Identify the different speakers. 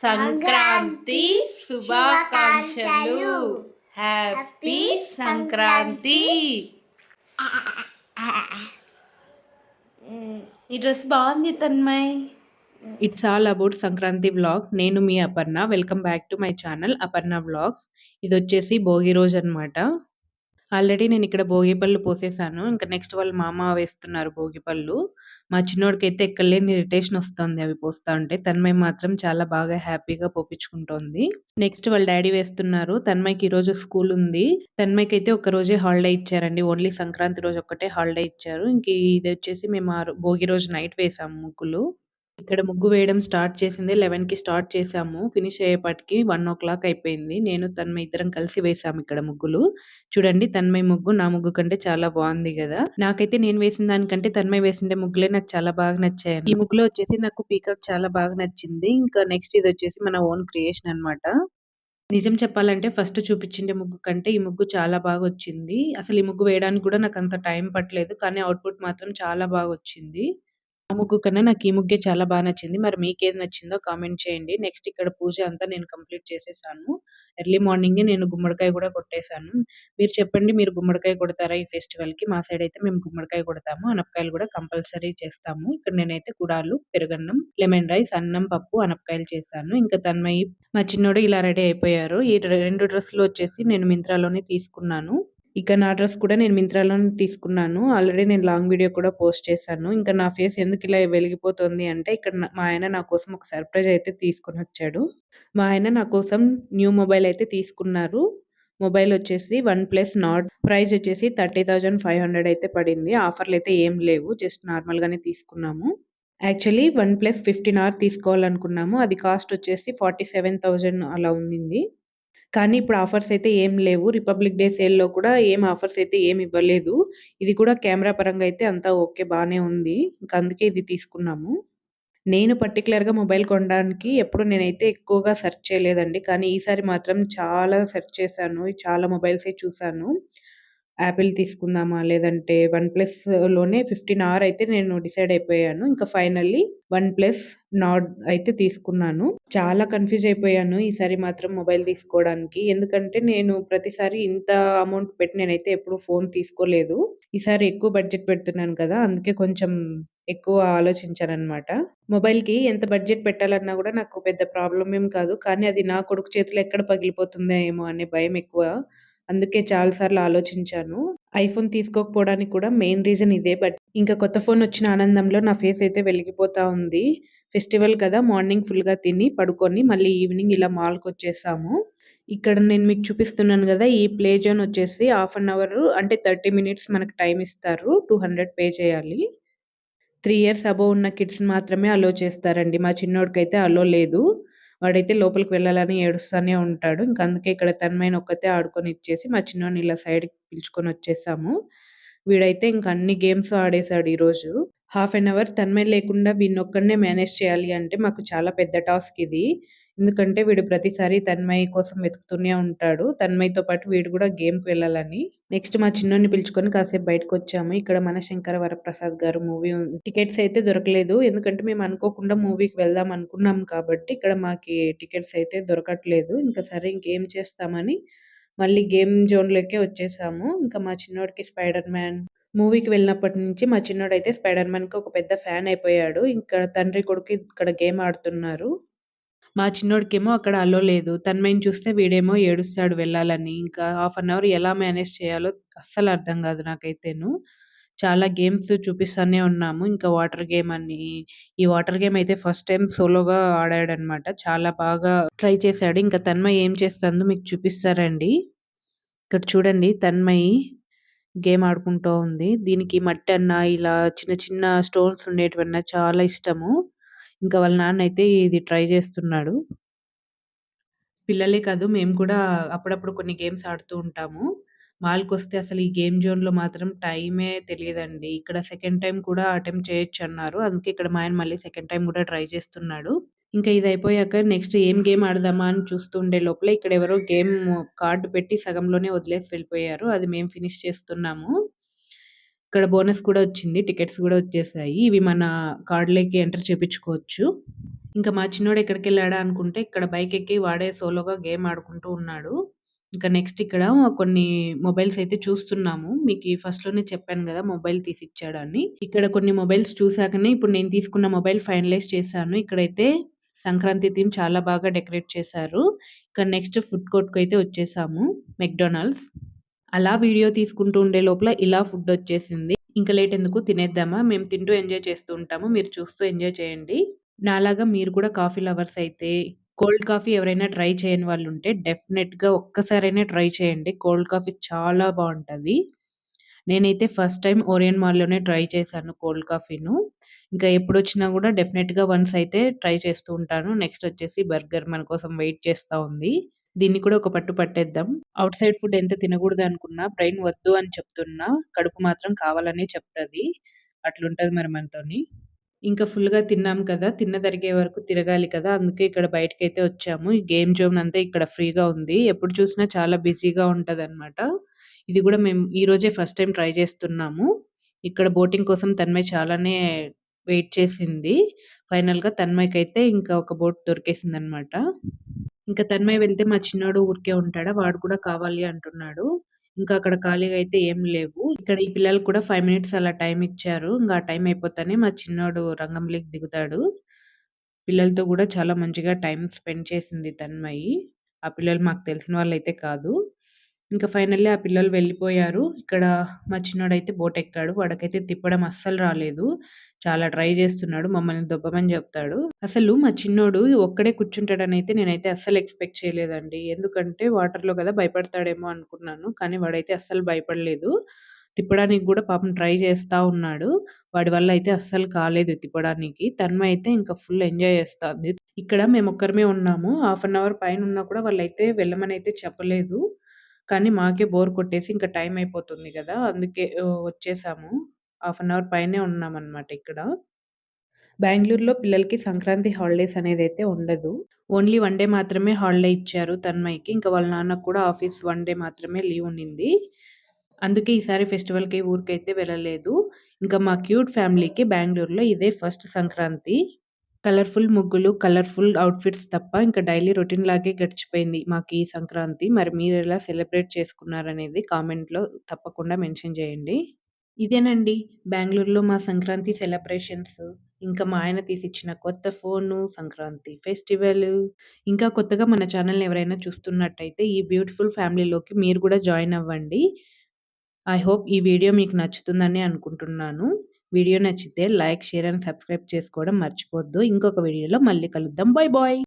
Speaker 1: సంక్రాంతి శుభాకాంక్షలు. హ్యాపీ సంక్రాంతి. ఈ డ్రెస్ బాగుంది Tanmay.
Speaker 2: It's all about Sankranti vlog. నేను మీ Aparna. Welcome back to my channel Aparna vlogs. ఇది వచ్చేసి భోగి రోజు అనమాట. ఆల్రెడీ నేను ఇక్కడ భోగి పళ్ళు పోసేసాను. ఇంకా నెక్స్ట్ వాళ్ళ మామ వేస్తున్నారు భోగి పళ్ళు. మా చిన్నోడికైతే ఎక్కడలేని ఇరిటేషన్ వస్తుంది అవి పోస్తా ఉంటే. తన్మయ్ మాత్రం చాలా బాగా హ్యాపీగా పోపించుకుంటోంది. నెక్స్ట్ వాళ్ళ డాడీ వేస్తున్నారు. తన్మయ్కి ఈ రోజు స్కూల్ ఉంది. తన్మయ్కి అయితే ఒక రోజే హాలిడే ఇచ్చారండి. ఓన్లీ సంక్రాంతి రోజు ఒక్కటే హాలిడే ఇచ్చారు. ఇంక ఇది వచ్చేసి మేము భోగి రోజు నైట్ వేసాము ముగ్గులు. ఇక్కడ ముగ్గు వేయడం స్టార్ట్ చేసింది 11కి స్టార్ట్ చేసాము. ఫినిష్ అయ్యేపాటికి 1:00 అయిపోయింది. నేను తన్మయ్ ఇద్దరం కలిసి వేసాము ఇక్కడ ముగ్గులు. చూడండి తన్మయ్ ముగ్గు నా ముగ్గు కంటే చాలా బాగుంది కదా! నాకైతే నేను వేసిన దానికంటే తన్మయ్ వేసిండే ముగ్గులే నాకు చాలా బాగా నచ్చాయి. ఈ ముగ్గులో వచ్చేసి నాకు పీకాక్ చాలా బాగా నచ్చింది. ఇంకా నెక్స్ట్ ఇది వచ్చేసి మన ఓన్ క్రియేషన్ అన్నమాట. నిజం చెప్పాలంటే ఫస్ట్ చూపించిండే ముగ్గు కంటే ఈ ముగ్గు చాలా బాగా వచ్చింది. అసలు ఈ ముగ్గు వేయడానికి కూడా నాకు అంత టైం పట్టలేదు. కానీ అవుట్‌పుట్ మాత్రం చాలా బాగా వచ్చింది. ఆ ముగ్గు కన్నా నాకు ఈ ముగ్గే చాలా బా నచ్చింది. మరి మీకేది నచ్చిందో కామెంట్ చేయండి. నెక్స్ట్ ఇక్కడ పూజ అంతా నేను కంప్లీట్ చేసేసాను. ఎర్లీ మార్నింగే నేను గుమ్మడికాయ కూడా కొట్టేసాను. మీరు చెప్పండి, మీరు గుమ్మడికాయ కొడతారా ఈ ఫెస్టివల్‌కి? మా సైడ్ అయితే మేము గుమ్మడికాయ కొడతాము. అనపకాయలు కూడా కంపల్సరీ చేస్తాము. ఇక్కడ నేనైతే కుడాలు, పెరుగన్నం, లెమన్ రైస్, అన్నం, పప్పు, అనపకాయలు చేశాను. ఇంకా తన్మయి, మా చిన్నోడు ఇలా రెడీ అయిపోయారు. ఈ 2 డ్రెస్సులు వచ్చేసి నేను మింత్రాలోనే తీసుకున్నాను. ఇక నా డ్రెస్ కూడా నేను మింత్రాలోనే తీసుకున్నాను. ఆల్రెడీ నేను లాంగ్ వీడియో కూడా పోస్ట్ చేశాను. ఇంకా నా ఫేస్ ఎందుకిలా వెలిగిపోతుంది అంటే ఇక్కడ మా ఆయన నా కోసం ఒక సర్ప్రైజ్ అయితే తీసుకొనొచ్చాడు. మా ఆయన నా కోసం న్యూ మొబైల్ అయితే తీసుకున్నారు. మొబైల్ వచ్చేసి వన్‌ప్లస్ నార్డ్. ప్రైస్ వచ్చేసి 30,500 అయితే పడింది. ఆఫర్‌లయితే ఏం లేవు. జస్ట్ నార్మల్‌గానే తీసుకున్నాము. Actually OnePlus 15R తీసుకోవాలనుకున్నాము. అది కాస్ట్ వచ్చేసి 47,000 అలా ఉండింది. కానీ ఇప్పుడు ఆఫర్స్ అయితే ఏం లేవు. రిపబ్లిక్ డే సేల్‌లో కూడా ఏం ఆఫర్స్ అయితే ఏమి ఇవ్వలేదు. ఇది కూడా కెమెరా పరంగా అయితే అంతా ఓకే బానే ఉంది. ఇంక అందుకే ఇది తీసుకున్నాము. నేను పర్టిక్యులర్‌గా మొబైల్ కొనడానికి ఎప్పుడు నేనైతే ఎక్కువగా సెర్చ్ చేయలేదండి. కానీ ఈసారి మాత్రం చాలా సెర్చ్ చేశాను. చాలా మొబైల్సే చూసాను. యాపిల్ తీసుకుందామా? లేదంటే వన్‌ప్లస్‌లోనే 15R అయితే నేను డిసైడ్ అయిపోయాను. ఇంకా ఫైనల్లీ వన్‌ప్లస్ నార్డ్ అయితే తీసుకున్నాను. చాలా కన్‌ఫ్యూజ్ అయిపోయాను ఈసారి మాత్రం మొబైల్ తీసుకోవడానికి. ఎందుకంటే నేను ప్రతిసారి ఇంత అమౌంట్ పెట్టి నేనైతే ఎప్పుడు ఫోన్ తీసుకోలేదు. ఈసారి ఎక్కువ బడ్జెట్ పెడుతున్నాను కదా! అందుకే కొంచెం ఎక్కువ ఆలోచించాననమాట. మొబైల్‌కి ఎంత బడ్జెట్ పెట్టాలన్నా గూడా నాకు పెద్ద ప్రాబ్లమ్ ఏం కాదు. కానీ అది నా కొడుకు చేతిలో ఎక్కడ పగిలిపోతుందో ఏమో అనే భయం ఎక్కువ. అందుకే చాలా సార్లు ఆలోచించాను. ఐఫోన్ తీసుకోకపోవడానికి కూడా మెయిన్ రీజన్ ఇదే. ఇంకా కొత్త ఫోన్ వచ్చిన ఆనందంలో నా ఫేస్ అయితే వెలిగిపోతా ఉంది. ఫెస్టివల్ కదా! మార్నింగ్ ఫుల్‌గా తిని, పడుకొని మళ్ళీ ఈవినింగ్ ఇలా మాల్‌కొచ్చేసాము. ఇక్కడ నేను మీకు చూపిస్తున్నాను గదా! ఈ ప్లే జోన్ వచ్చేసి హాఫ్ అన్ అవర్ అంటే 30 మినిట్స్ మనకు టైమ్ ఇస్తారు. 200 పే చేయాలి. 3 ఇయర్స్ అబోవ్ ఉన్న కిడ్స్‌ని మాత్రమే అలో చేస్తారండి. మా చిన్నోడికైతే అలో లేదు. వాడైతే లోపలికి వెళ్ళాలని ఏడుస్తానే ఉంటాడు. ఇంక అందుకే ఇక్కడ తన్మయిని ఒక్కతే ఆడుకొనిచ్చేసి మా చిన్నోడిని ఇలా సైడ్‌కి పిలుచుకొనొచ్చేసాము. వీడైతే ఇంక అన్ని గేమ్స్ ఆడేసాడు ఈరోజు. హాఫ్ ఎన్ అవర్ తన్మయ్ లేకుండా వీడినొక్కడినే మేనేజ్ చేయాలి అంటే మాకు చాలా పెద్ద టాస్క్ ఇది. ఎందుకంటే వీడు ప్రతిసారి తన్మయ్ కోసం వెతుకుతూనే ఉంటాడు. తన్మయ్‌తో పాటు వీడు గూడా గేమ్‌కి వెళ్ళాలని. నెక్స్ట్ మా చిన్నోడిని పిలుచుకొని కాసేపు బయటకొచ్చాము. ఇక్కడ మన 'శంకర వరప్రసాద్' గారు మూవీ టికెట్స్ అయితే దొరకలేదు. ఎందుకంటే మేము అనుకోకుండా మూవీకి వెళ్దాం అనుకున్నాం కాబట్టి ఇక్కడ మాకి టికెట్స్ అయితే దొరకట్లేదు. ఇంకా సరే ఇంకేం చేస్తామని మళ్ళీ గేమ్ జోన్‌లోకే వచ్చేసాము. ఇంకా మా చిన్నోడికి 'స్పైడర్ మ్యాన్' మూవీకి వెళ్ళినప్పటి నుంచి మా చిన్నోడైతే 'స్పైడర్ మ్యాన్‌కి' ఒక పెద్ద ఫ్యాన్ అయిపోయాడు. ఇంకా తండ్రి, కొడుకు ఇక్కడ గేమ్ ఆడుతున్నారు. మా చిన్నోడికేమో అక్కడ అలో లేదు. తన్మయిని చూస్తే వీడేమో ఏడుస్తాడు వెళ్ళాలని. ఇంకా హాఫ్ అన్ అవర్ ఎలా మేనేజ్ చేయాలో అస్సలు అర్థం కాదు నాకైతేను. చాలా గేమ్స్ చూపిస్తానే ఉన్నాము. ఇంకా వాటర్ గేమ్ అని, ఈ వాటర్ గేమ్ అయితే ఫస్ట్ టైమ్ సోలోగా ఆడాడనమాట. చాలా బాగా ట్రై చేశాడు. ఇంకా తన్మయి ఏం చేస్తుందో మీకు చూపిస్తారండి. ఇక్కడ చూడండి తన్మయి గేమ్ ఆడుకుంటూ ఉంది. దీనికి మట్టన్నా, ఇలా చిన్న చిన్న స్టోన్స్ ఉండేటివన్నా చాలా ఇష్టము. ఇంకా వాళ్ళ నాన్నయితే ఇది ట్రై చేస్తున్నాడు. పిల్లలే కాదు మేము కూడా అప్పుడప్పుడు కొన్ని గేమ్స్ ఆడుతూ ఉంటాము. మాల్‌కొస్తే అసలు ఈ గేమ్ జోన్‌లో మాత్రం టైమే తెలియదండి. ఇక్కడ సెకండ్ టైమ్ కూడా అటెంప్ట్ చేయొచ్చన్నారు. అందుకే ఇక్కడ మా ఆయన మళ్ళీ సెకండ్ టైమ్ కూడా ట్రై చేస్తున్నాడు. ఇంకా ఇది అయిపోయాక నెక్స్ట్ ఏం గేమ్ ఆడదామా అని చూస్తూ ఉండే లోపల ఇక్కడ ఎవరో గేమ్ కార్డ్ పెట్టి సగంలోనే వదిలేసి వెళ్ళిపోయారు. అది మేము ఫినిష్ చేస్తున్నాము. ఇక్కడ బోనస్ కూడా వచ్చింది. టికెట్స్ కూడా వచ్చేసాయి. ఇవి మన కార్డ్‌లోకి ఎంటర్ చేపించుకోవచ్చు. ఇంకా మా చిన్నోడు ఎక్కడికెళ్ళాడా అనుకుంటే ఇక్కడ బైక్ ఎక్కి వాడే సోలోగా గేమ్ ఆడుకుంటూ ఉన్నాడు. ఇంకా నెక్స్ట్ ఇక్కడ కొన్ని మొబైల్స్ అయితే చూస్తున్నాము. మీకీ ఫస్ట్‌లోనే చెప్పాను గదా! మొబైల్ తీసిచ్చాడని. ఇక్కడ కొన్ని మొబైల్స్ చూసాకనే ఇప్పుడు నేను తీసుకున్న మొబైల్ ఫైనలైజ్ చేశాను. ఇక్కడైతే సంక్రాంతి థీమ్ చాలా బాగా డెకరేట్ చేశారు. ఇక నెక్స్ట్ ఫుడ్ కోర్ట్‌కైతే వచ్చేసాము. మెక్‌డొనాల్డ్స్. అలా వీడియో తీసుకుంటూ ఉండే లోపల ఇలా ఫుడొచ్చేసింది. ఇంక లేట్ ఎందుకు తినేద్దామా? మేము తింటూ ఎంజాయ్ చేస్తూ ఉంటాము. మీరు చూస్తూ ఎంజాయ్ చేయండి. నాలాగా మీరు కూడా కాఫీ లవర్స్ అయితే, కోల్డ్ కాఫీ ఎవరైనా ట్రై చేయని వాళ్ళుంటే డెఫినెట్‌గా ఒక్కసారైనా ట్రై చేయండి. కోల్డ్ కాఫీ చాలా బావుంటది. నేనైతే ఫస్ట్ టైమ్ ఓరియన్ మాల్‌లోనే ట్రై చేశాను కోల్డ్ కాఫీను. ఇంకా ఎప్పుడొచ్చినా గూడా డెఫినెట్‌గా వన్స్ అయితే ట్రై చేస్తూ ఉంటాను. నెక్స్ట్ వచ్చేసి బర్గర్ మన కోసం వెయిట్ చేస్తా ఉంది. దీన్ని కూడా ఒక పట్టు పట్టేద్దాం. ఔట్ సైడ్ ఫుడ్ ఎంత తినగూడదనుకున్నా బ్రెయిన్ వద్దు అని చెప్తున్నా, కడుపు మాత్రం కావాలనే చెప్తది. అట్లుంటది మరి మనతోని. ఇంకా ఫుల్‌గా తిన్నాం కదా! తిన్నదరిగే వరకు తిరగాలి కదా! అందుకే ఇక్కడ బయటికైతే వచ్చాము. ఈ గేమ్ జోన్ అంతా ఇక్కడ ఫ్రీగా ఉంది. ఎప్పుడు చూసినా చాలా బిజీగా ఉంటదనమాట. ఇది గూడా మేము ఈరోజే ఫస్ట్ టైమ్ ట్రై చేస్తున్నాము. ఇక్కడ బోటింగ్ కోసం తన్మయ్ చాలానే వెయిట్ చేసింది. ఫైనల్‌గా తన్మయ్‌కైతే ఇంకా ఒక బోట్ దొరికేసిందనమాట. ఇంకా తన్మయ్ వెళ్తే మా చిన్నోడు ఊరికే ఉంటాడా? వాడు కూడా కావాలి అంటున్నాడు. ఇంకా అక్కడ ఖాళీగా అయితే ఏం లేవు. ఇక్కడ ఈ పిల్లలకి కూడా 5 మినిట్స్ అలా టైమ్ ఇచ్చారు. ఇంగ ఆ టైం అయిపోతానే మా చిన్నోడు రంగంలోకి దిగుతాడు. పిల్లలతో గూడా చాలా మంచిగా టైమ్ స్పెండ్ చేసింది తన్మయి. ఆ పిల్లలు మాకు తెలిసిన వాళ్ళైతే కాదు. ఇంకా ఫైనల్లీ ఆ పిల్లలు వెళ్ళిపోయారు. ఇక్కడ మా చిన్నోడైతే బోటెక్కాడు. వాడికైతే తిప్పడం అస్సలు రాలేదు. చాలా ట్రై జేస్తున్నాడు. మమ్మల్ని దొబ్బమని జెప్తాడు. అసలు మా చిన్నోడు ఒక్కడే కూర్చుంటాడనైతే నేనైతే అస్సలు ఎక్స్‌పెక్ట్ చేయలేదండి. ఎందుకంటే వాటర్‌లో గదా! భయపడతాడేమో అనుకున్నాను. కానీ వాడైతే అస్సలు భయపడలేదు. తిప్పడానికి గూడా పాపం ట్రై చేస్తా ఉన్నాడు. వాడి వల్ల అయితే అస్సలు కాలేదు తిప్పడానికి. తన్మయ్ అయితే ఇంకా ఫుల్ ఎంజాయ్ చేస్తాంది. ఇక్కడ మేమొక్కరమే ఉన్నాము. హాఫ్ అన్ అవర్ పైనున్నా కూడా వాళ్ళైతే వెళ్ళమనైతే చెప్పలేదు. కానీ మాకే బోర్ కొట్టేసి ఇంకా టైం అయిపోతుంది గదా! అందుకే వచ్చేసాము. హాఫ్ అన్ అవర్ పైనే ఉన్నామనమాట ఇక్కడ. బెంగుళూరులో పిల్లలకి సంక్రాంతి హాలిడేస్ అనేదైతే ఉండదు. ఓన్లీ 1 డే మాత్రమే హాలిడే ఇచ్చారు తన్మయ్‌కి. ఇంకా వాళ్ళ నాన్నకి కూడా ఆఫీస్ 1 డే మాత్రమే లీవ్ ఉండింది. అందుకే ఈసారి ఫెస్టివల్‌కి ఊరికైతే వెళ్ళలేదు. ఇంకా మా క్యూట్ ఫ్యామిలీకి బెంగుళూరులో ఇదే ఫస్ట్ సంక్రాంతి. కలర్‌ఫుల్ ముగ్గులు, కలర్‌ఫుల్ అవుట్‌ఫిట్స్ తప్ప ఇంకా డైలీ రొటీన్ లాగే గడిచిపోయింది మాకీ సంక్రాంతి. మరి మీరెలా సెలబ్రేట్ చేసుకున్నారనేది కామెంట్‌లో తప్పకుండా మెన్షన్ చేయండి. ఇదేనండి బెంగుళూరులో మా సంక్రాంతి సెలబ్రేషన్స్. ఇంకా మా ఆయన తీసిచ్చిన కొత్త ఫోను, సంక్రాంతి ఫెస్టివలు. ఇంకా కొత్తగా మన ఛానెల్‌ని ఎవరైనా చూస్తున్నట్టయితే ఈ బ్యూటిఫుల్ ఫ్యామిలీలోకి మీరు కూడా జాయిన్ అవ్వండి. ఐ హోప్ ఈ వీడియో మీకు నచ్చుతుందని అనుకుంటున్నాను. వీడియో నచ్చితే లైక్, షేర్ అండ్ సబ్స్క్రైబ్ చేసుకోవడం మర్చిపోవద్దు. ఇంకొక వీడియోలో మళ్ళీ కలుద్దాం. Bye bye.